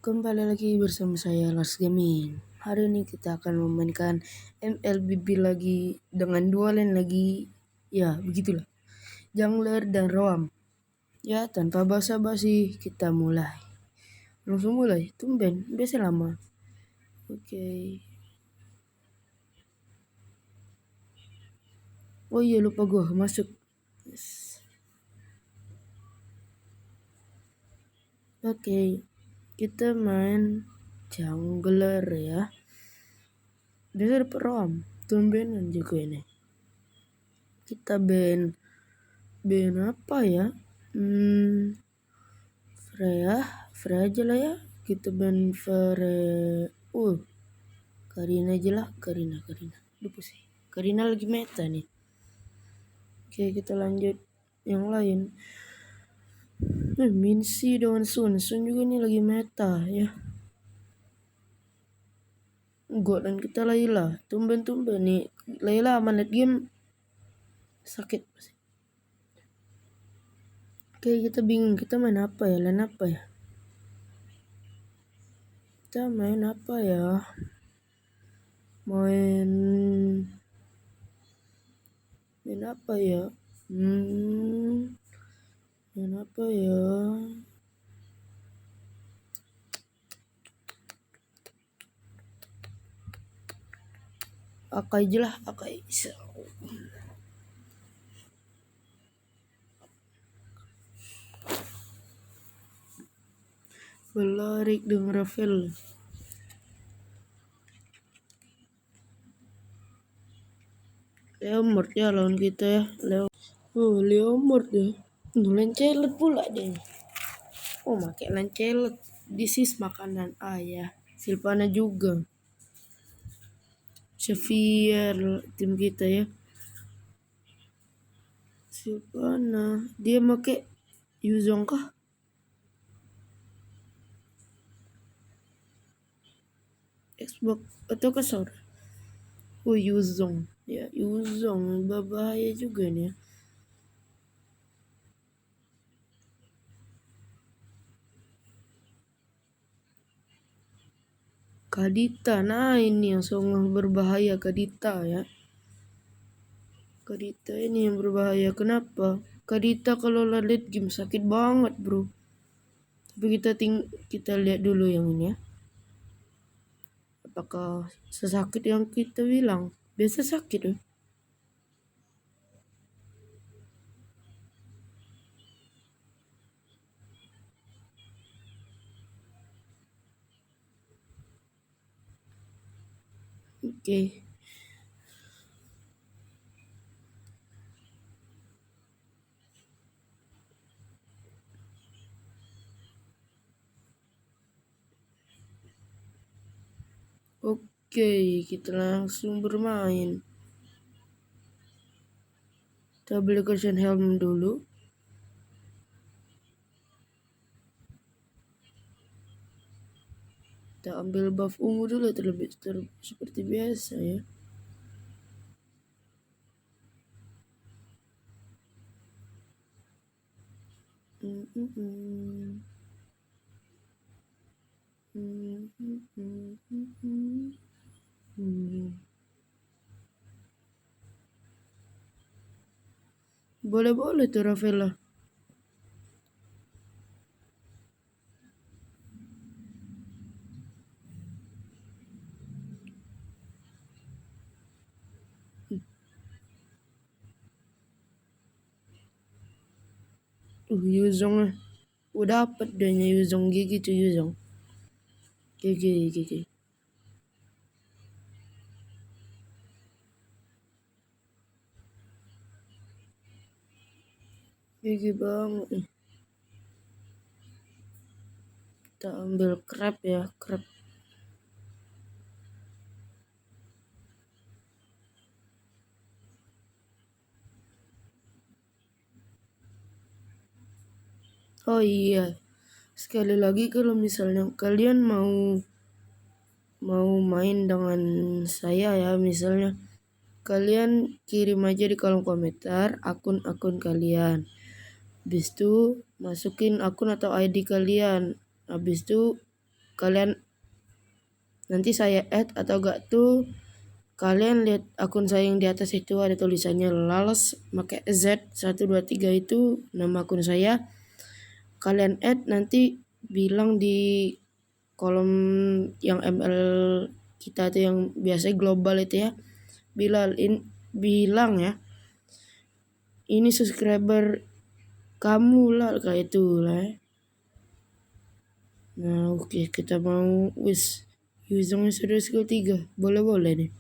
Kembali lagi bersama saya Lars Gaming. Hari ini kita akan memainkan MLBB lagi dengan dua lane lagi. Ya, begitulah. Jungler dan Roam. Ya, tanpa basa-basi kita mulai. Langsung mulai. Tumben, biasa lama. Oke. Oh iya, lupa gua masuk. Yes. Oke. Kita main jungler ya. Biasa dapat Roam. Tumbenan juga ini. Kita ban apa ya? Freya aja lah ya. Kita ban Freya. Karina aja lah. Karina. Lupa sih. Karina lagi meta nih. Oke, kita lanjut yang lain. Minsi dengan Sun juga nih lagi meta ya. Dan kita Layla. Tumben nih. Layla aman game sakit pasti. Oke, kita bingung kita main apa ya? Main apa ya? Main apa ya? Main apa ya? Main apa ya? Akai aja lah, Akai. Belarik dengan Rafael. Leomord ya lawan kita ya. Leomord ya. Lancelot pula deh. Pakai Lancelot. This is makanan ayah. Silvana juga. Xavier tim kita ya. Silvana. Dia pakai Yuzong kah? Xbox atau kasar? Yuzong. Ya, Yuzong berbahaya juga nih ya. Kadita, nah ini yang sangat berbahaya Kadita ya. Kadita ini yang berbahaya. Kenapa? Kadita kalau late game sakit banget bro. Tapi kita lihat dulu yang ini ya. Apakah sesakit yang kita bilang? Biasa sakit ya. Oke. Oke, kita langsung bermain. Kita beli cushion helm dulu. Kita ambil buff ungu dulu seperti biasa ya. Boleh tuh Rafaela. Yuzong udah dapat danya Yuzong gigi tuh Yuzong. Gigi. Gigi banget nih. Kita ambil crab ya, crab. Oh iya, sekali lagi kalau misalnya kalian mau main dengan saya ya, misalnya kalian kirim aja di kolom komentar akun kalian. Habis itu masukin akun atau ID kalian. Habis itu kalian nanti saya add atau gak tuh kalian lihat akun saya yang di atas itu ada tulisannya Lales pakai Z 123 itu nama akun saya. Kalian add nanti bilang di kolom yang ML kita tuh yang biasanya global itu ya. Bilang ya. Ini subscriber kamu lah kayak itu lah ya. Nah oke, kita mau usungnya sudah skill 3. Boleh nih.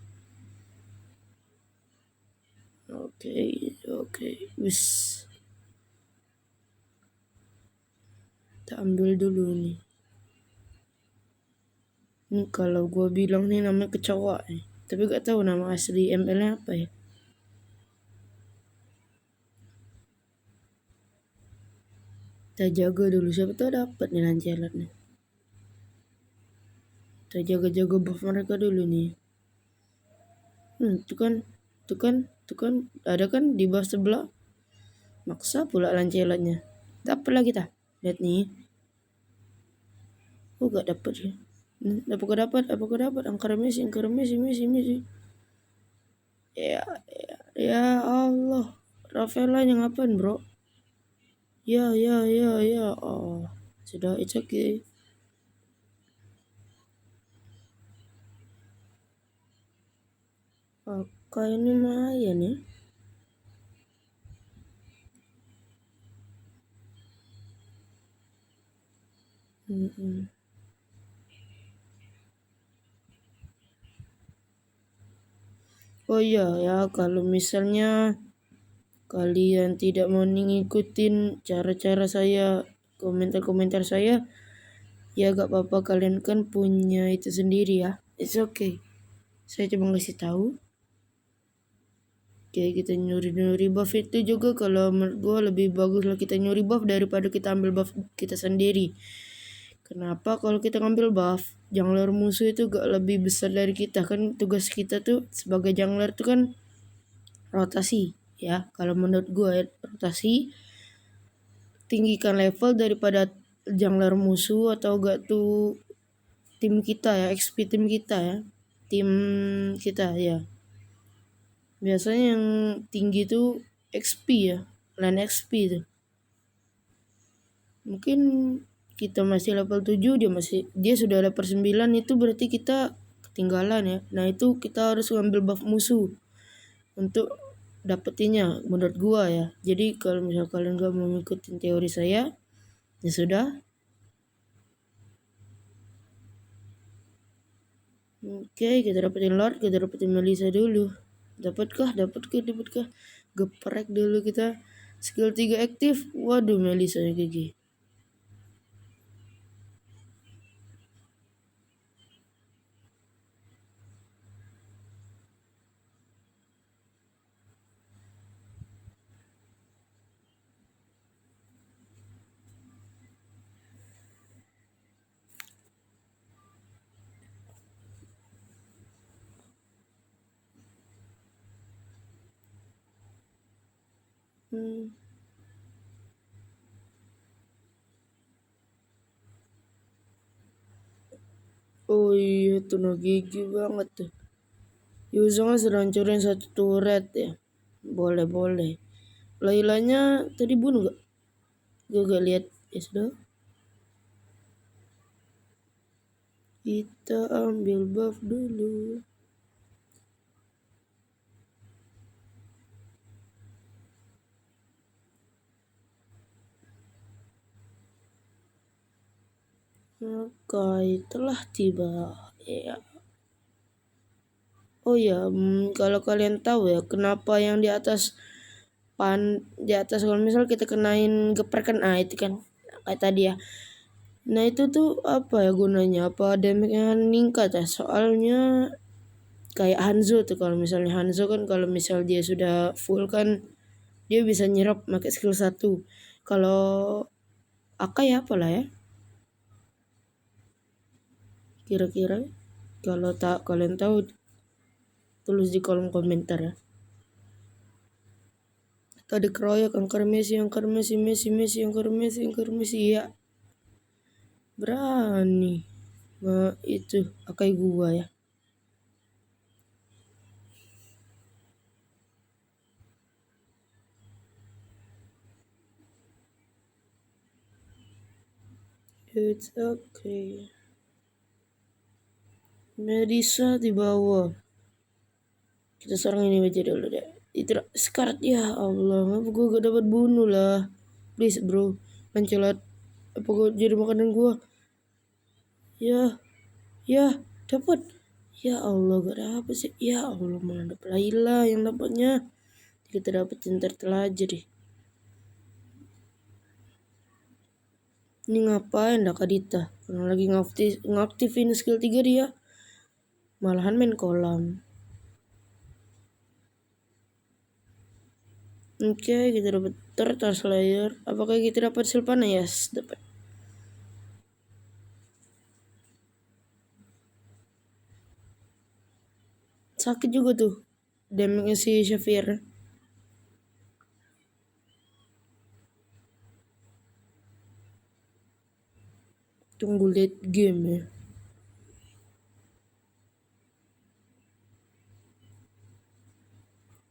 Oke. Wis. Kita ambil dulu nih. Ini kalau gue bilang nih namanya kecoa nih. Tapi gak tahu nama asli ML-nya apa ya. Kita jaga dulu, siapa tahu dapat nih Lancelot nih. Kita jaga-jaga buff mereka dulu nih. Tuh kan, ada kan di bawah sebelah. Maksa pula Lancelotnya. Dapat lagi kita. Lihat nih. Oh gak dapat ya. Apakah dapat? Angkara Messi. Ya Allah. Rafaela yang ngapain bro? Ya. Oh, sudah, it's okay. Apakah ini lumayan ya? Oh iya ya, kalau misalnya kalian tidak mau ngikutin cara-cara saya, komentar-komentar saya, ya gak apa-apa, kalian kan punya itu sendiri ya. It's okay. Saya cuma ngasih tahu. Kayak kita nyuri buff itu juga kalau menurut gue lebih bagus lah kita nyuri buff daripada kita ambil buff kita sendiri. Kenapa? Kalau kita ngambil buff, jungler musuh itu gak lebih besar dari kita, kan tugas kita tuh sebagai jungler tuh kan rotasi ya. Kalau menurut gue rotasi, tinggikan level daripada jungler musuh atau gak tuh tim kita ya, XP tim kita ya. Tim kita ya. Biasanya yang tinggi tuh XP ya, lane XP tuh. Mungkin kita masih level 7, dia sudah level 9, itu berarti kita ketinggalan ya. Nah, itu kita harus ngambil buff musuh untuk dapetinnya menurut gua ya. Jadi kalau misal kalian gak mau ngikutin teori saya, ya sudah. Oke, kita dapetin Lord, kita dapetin Melissa dulu. Dapatkah? Geprek dulu kita. Skill 3 aktif. Waduh, Melissa nya GG. Oh iya, tuh no gigi banget tuh. Yuzongnya sudah hancurin satu turret ya. Boleh. Lailanya tadi bunuh gak? Gue gak lihat. Ya sudah. Kita ambil buff dulu. Oke, telah tiba. Ya. Oh ya, kalau kalian tahu ya kenapa yang di atas kalau misal kita kenain geprekan itu kan kayak tadi ya. Nah itu tuh apa ya gunanya? Apa damage-nya meningkat ya? Soalnya kayak Hanzo tuh, kalau misalnya Hanzo kan kalau misal dia sudah full kan dia bisa nyerap pakai skill 1. Kalau Akai apalah ya? Kira-kira kalau tak kalian tahu tulis di kolom komentar ya. Tadi keroyak angker Messi ya. Berani. Itu Akai gua ya. It's okay. Medisa di bawah. Kita serang ini aja dulu deh. Itu Scarlet ya Allah, ngapa gue gak dapat bunuh lah. Please bro, Lancelot. Apa gue jadi makanan gue? Ya, ya, dapat. Ya Allah, gak dapet sih. Ya Allah, malah dapet Laila yang dapatnya. Kita dapetin turtle aja deh. Ini ngapain dah Kadita? Karena lagi ngaktifin skill 3 dia. Malahan main kolam. Oke, kita dapat Turtle Slayer. Apakah kita dapat Sylvana? Yes, dapat. Sakit juga tuh damage si Xavier. Tunggu late game ya.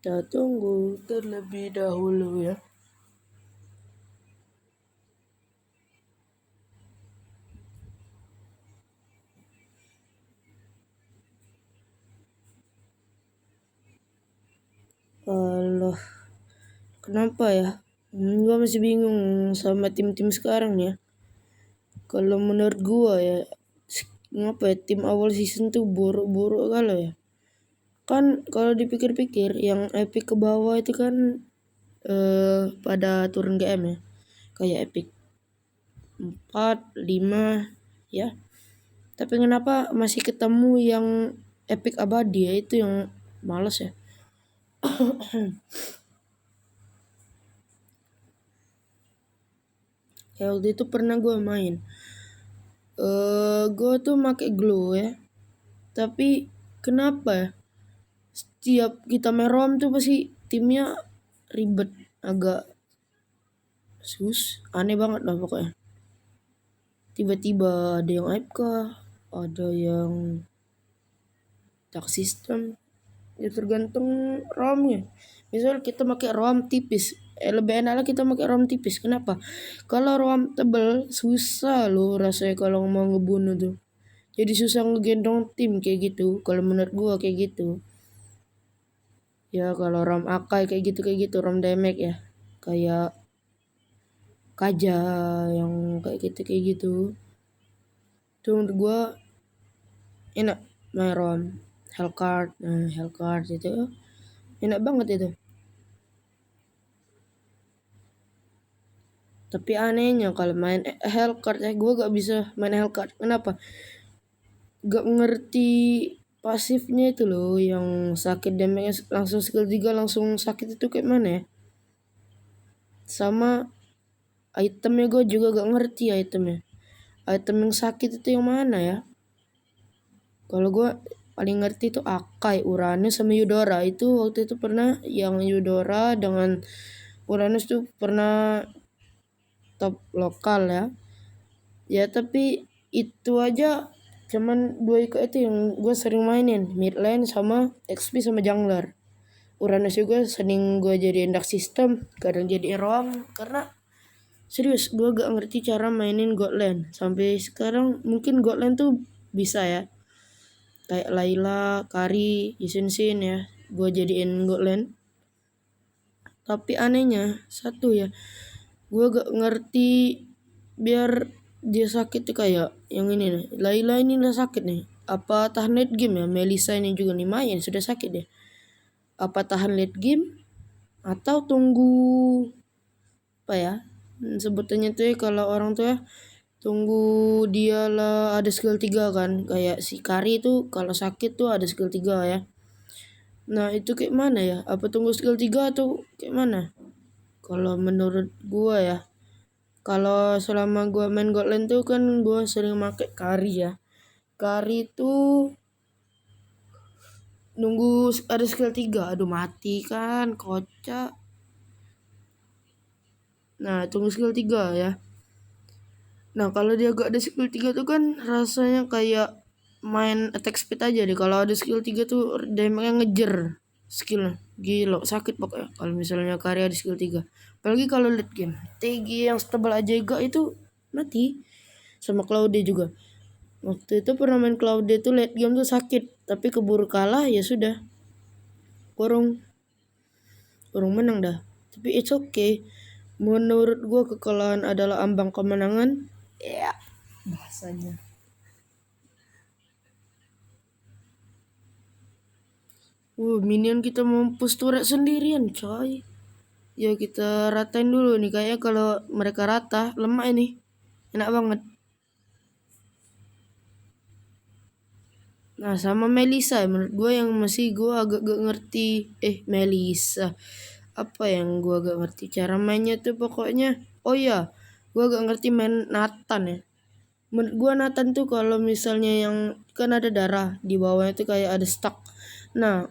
Kita tunggu terlebih dahulu ya. Allah, kenapa ya? Gua masih bingung sama tim-tim sekarang ya. Kalau menurut gua ya, ngapa ya tim awal season tuh buruk-buruk kalau ya. Kan kalau dipikir-pikir yang epic ke bawah itu kan pada turun GM ya. Kayak epic 4, 5 ya. Tapi kenapa masih ketemu yang epic abadi ya, itu yang males ya. Ya waktu itu pernah gue main. Gue tuh make glow ya. Tapi kenapa ya? Setiap kita merom tuh pasti timnya ribet, agak aneh banget lah pokoknya. Tiba-tiba ada yang AFK, ada yang dark system. Ya tergantung ROM-nya. Misal kita pakai ROM tipis, lebih enak lah kita pakai ROM tipis. Kenapa? Kalau ROM tebel susah loh rasanya kalau mau ngebunuh tuh. Jadi susah ngegendong tim kayak gitu. Kalau menurut gua kayak gitu. Ya kalau ROM Akai kayak gitu ROM damage ya. Kayak Kaja yang kayak gitu. Tuh menurut gua enak main ROM. Hellcard itu enak banget itu. Tapi anehnya kalau main Hellcard gue gak bisa main Hellcard. Kenapa? Gak ngerti pasifnya itu loh, yang sakit damage langsung skill 3 langsung sakit itu kayak mana ya. Sama itemnya gue juga gak ngerti itemnya. Item yang sakit itu yang mana ya. Kalau gue paling ngerti itu Akai, Uranus sama Eudora. Itu waktu itu pernah yang Eudora dengan Uranus tuh pernah top lokal ya. Ya tapi itu aja cuman 2 ikut itu yang gue sering mainin, mid lane sama XP sama jungler. Uranus juga sering gue jadi dark system, kadang jadi roam, karena serius gue gak ngerti cara mainin god lane. Sampai sekarang mungkin god lane tuh bisa ya, kayak Layla, Kari, Yusin ya, gue jadiin god lane. Tapi anehnya satu ya, gue gak ngerti biar dia sakit tuh kayak yang ini nih. Layla ini udah sakit nih. Apa tahan late game ya? Melisa ini juga nih main sudah sakit deh. Apa tahan late game atau tunggu apa ya? Sebetulnya tuh ya, kalau orang tuh ya tunggu dia lah ada skill 3 kan. Kayak si Kari tuh kalau sakit tuh ada skill 3 ya. Nah, itu kayak mana ya? Apa tunggu skill 3 atau kayak mana? Kalau menurut gua ya, kalau selama gua main God Lane tuh kan gua sering pakai Kari ya. Kari tuh nunggu ada skill 3. Aduh mati kan, kocak. Nah, tunggu skill 3 ya. Nah kalau dia gak ada skill 3 tuh kan rasanya kayak main attack speed aja deh. Kalau ada skill 3 tuh damage-nya ngejer skillnya. Gila sakit pokoknya kalau misalnya karya ada skill 3. Apalagi kalau late game. TG yang setebal aja gak itu mati. Sama Claude juga. Waktu itu pernah main Claude tuh late game tuh sakit. Tapi keburu kalah ya sudah. Kurung menang dah. Tapi it's okay. Menurut gua kekalahan adalah ambang kemenangan. Ya, bahasanya. Minion kita mampus turret sendirian, coy. Ya kita ratain dulu nih. Kayaknya kalau mereka rata, lemah ini. Enak banget. Nah sama Melisa, menurut gue yang masih gue agak gak ngerti. Melisa. Apa yang gue agak ngerti? Cara mainnya tuh pokoknya. Oh iya, gue agak ngerti main Nathan ya. Menurut gue Nathan tuh kalau misalnya yang kan ada darah di bawahnya tuh kayak ada stuck. Nah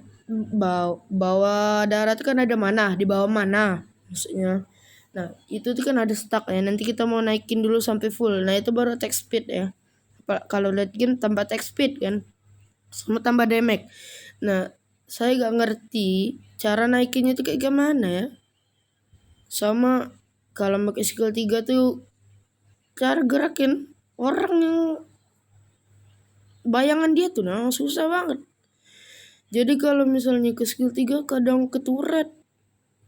bawah darah tuh kan ada mana, di bawah mana maksudnya. Nah itu tuh kan ada stuck ya. Nanti kita mau naikin dulu sampai full. Nah itu baru attack speed ya. Kalau late game tambah attack speed kan, sama tambah damage. Nah saya gak ngerti cara naikinnya tuh kayak gimana ya. Sama kalau pakai skill 3 tuh cara gerakin orang yang bayangan dia tuh nah susah banget. Jadi kalau misalnya ke skill 3 kadang ke turret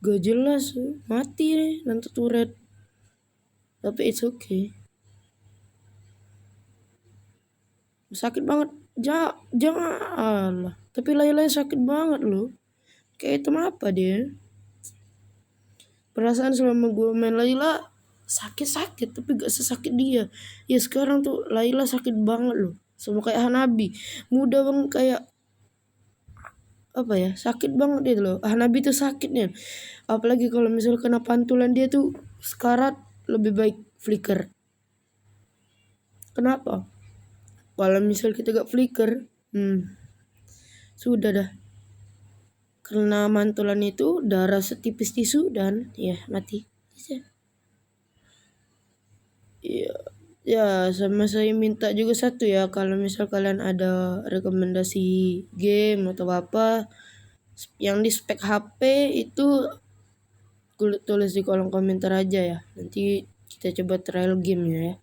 gak jelas, mati deh nanti turret. Tapi it's okay. Sakit banget. Jangan Allah. Tapi Layla sakit banget loh. Kayak itu apa dia? Perasaan selama gue main Layla sakit-sakit tapi gak sesakit dia. Ya sekarang tuh Layla sakit banget loh. Sama kayak Hanabi. Mudah banget kayak apa ya, sakit banget dia loh. Hanabi tuh sakitnya. Apalagi kalau misalnya kena pantulan dia tuh sekarat, lebih baik flicker. Kenapa? Kalau misal kita gak flicker, sudah dah. Karena mantulan itu darah setipis tisu dan ya mati. Ya sama saya minta juga satu ya, kalau misal kalian ada rekomendasi game atau apa yang di spek HP itu tulis di kolom komentar aja ya. Nanti kita coba trial gamenya ya.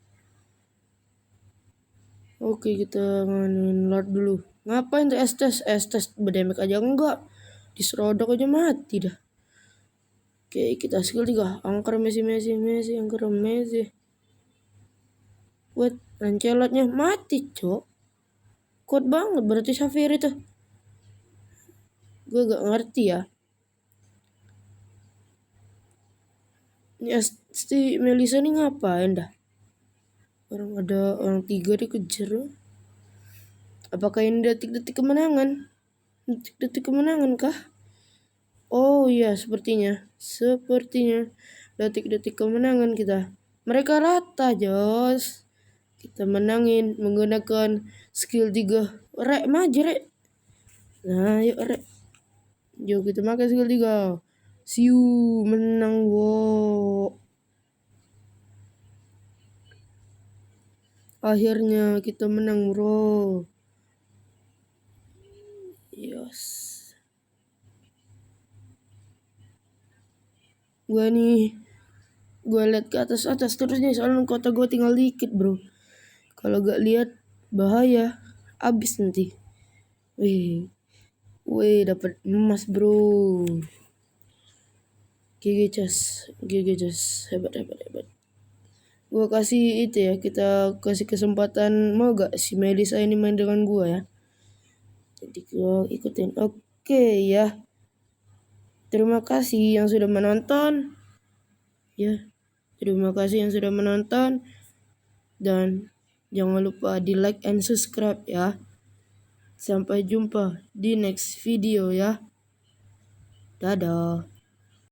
Oke kita mainin Lord dulu. Ngapain tuh Estes berdemek aja enggak. Diserodok aja mati dah. Oke kita skill 3. Angker Messi angker Messi. Buat Lancelotnya mati cok. Kuat banget berarti Safir itu. Gue gak ngerti ya. Ini si Melisa nih ngapain dah? Orang 3 dikejar. Apakah ini detik-detik kemenangan? Detik-detik kemenangan kah? Oh iya sepertinya detik-detik kemenangan kita. Mereka rata Jos. Kita menangin menggunakan skill 3. Rek maju rek. Nah yuk rek. Yuk kita pakai skill 3. Siu menang wo. Akhirnya kita menang bro. Yes. Gue lihat ke atas terusnya soalnya kota gue tinggal dikit bro. Kalau gak lihat bahaya, abis nanti. Wih dapat emas bro. GG Cas, hebat. Gua kasih itu ya, kita kasih kesempatan, mau gak si Melisa ini main dengan gua ya. Jadi gua ikutin. Oke ya. Terima kasih yang sudah menonton. Ya. Terima kasih yang sudah menonton. Dan jangan lupa di like and subscribe ya. Sampai jumpa di next video ya. Dadah.